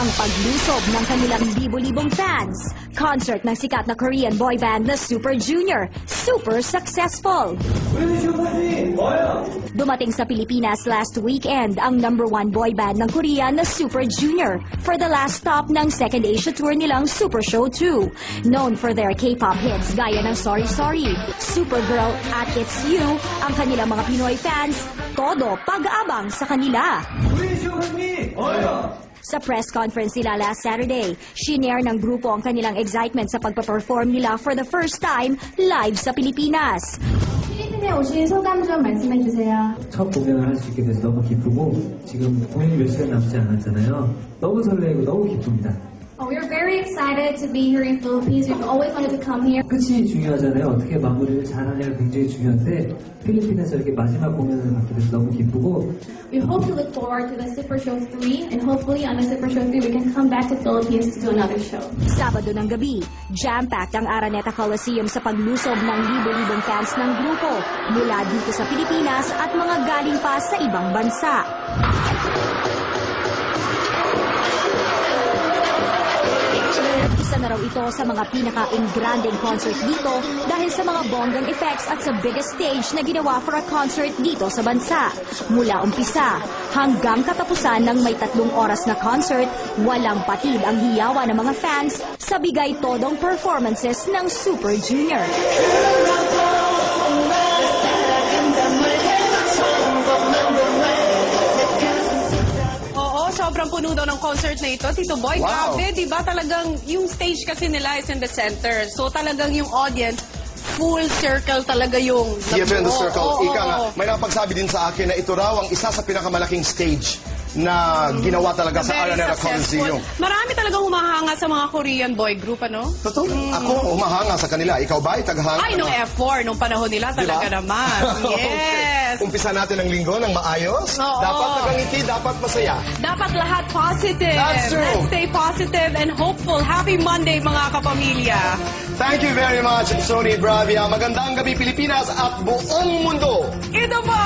ang paglusob ng kanilang libo-libong fans. Concert ng sikat na Korean boy band na Super Junior, super successful. Dumating sa Pilipinas last weekend ang #1 boy band ng Korea na Super Junior for the last stop ng Second Asia Tour nilang Super Show 2. Known for their K-pop hits gaya ng Sorry Sorry, Supergirl at It's You, ang kanilang mga Pinoy fans, todo pag-aabang sa kanila. Sa press conference nila last Saturday, shinare ng grupo ang kanilang excitement sa pagpaperform nila for the first time live sa Pilipinas. 필리핀에 오신 소감 좀 말씀해 주세요. 첫 공연을 할 수 있게 돼서 너무 기쁘고 지금 공연이 몇 시간 남지 않았잖아요. 너무 설레고 너무 기쁩니다. We're very excited to be here in Philippines. We've always wanted to come here. 끝이 중요하잖아요. 어떻게 마무리를 잘하냐가 굉장히 중요한데 필리핀에서 이렇게 마지막 공연을 갖게 돼서 너무 기쁘고 We hope to look forward to the Super Show 3 and hopefully on the Super Show 3 we can come back to Philippines to do another show. Sabado ng gabi, jam-packed ang Araneta Coliseum sa paglusob ng libo-libong fans ng grupo mula dito sa Pilipinas at mga galing pa sa ibang bansa. Isa na raw ito sa mga pinaka-engranding concert dito dahil sa mga bonggang effects at sa biggest stage na ginawa for a concert dito sa bansa. Mula umpisa hanggang katapusan ng may 3 oras na concert, walang patid ang hiyawa ng mga fans sa bigay todong performances ng Super Junior. Sobrang puno daw ng concert na ito, Tito Boy. Wow. Grabe, di ba? Talagang yung stage kasi nila is in the center. So talagang yung audience, full circle talaga yung... Theater in the circle. Oo, Ika nga, oo. may napagsabi din sa akin na ito raw ang isa sa pinakamalaking stage na ginawa talaga sa Very Araneta successful. Coliseum. Marami talagang humahanga sa mga Korean boy group, ano? Totoo, ako umahanga sa kanila. Ikaw ba ay tagahanga? Ay, nung F4, nung panahon nila talaga naman. Yes! Umpisa natin ang linggo ng maayos. Oo. Dapat nakangiti, dapat masaya. Dapat lahat positive. That's true. Let's stay positive and hopeful. Happy Monday, mga kapamilya. Thank you very much, Sony Bravia. Magandang gabi, Pilipinas at buong mundo. Ito po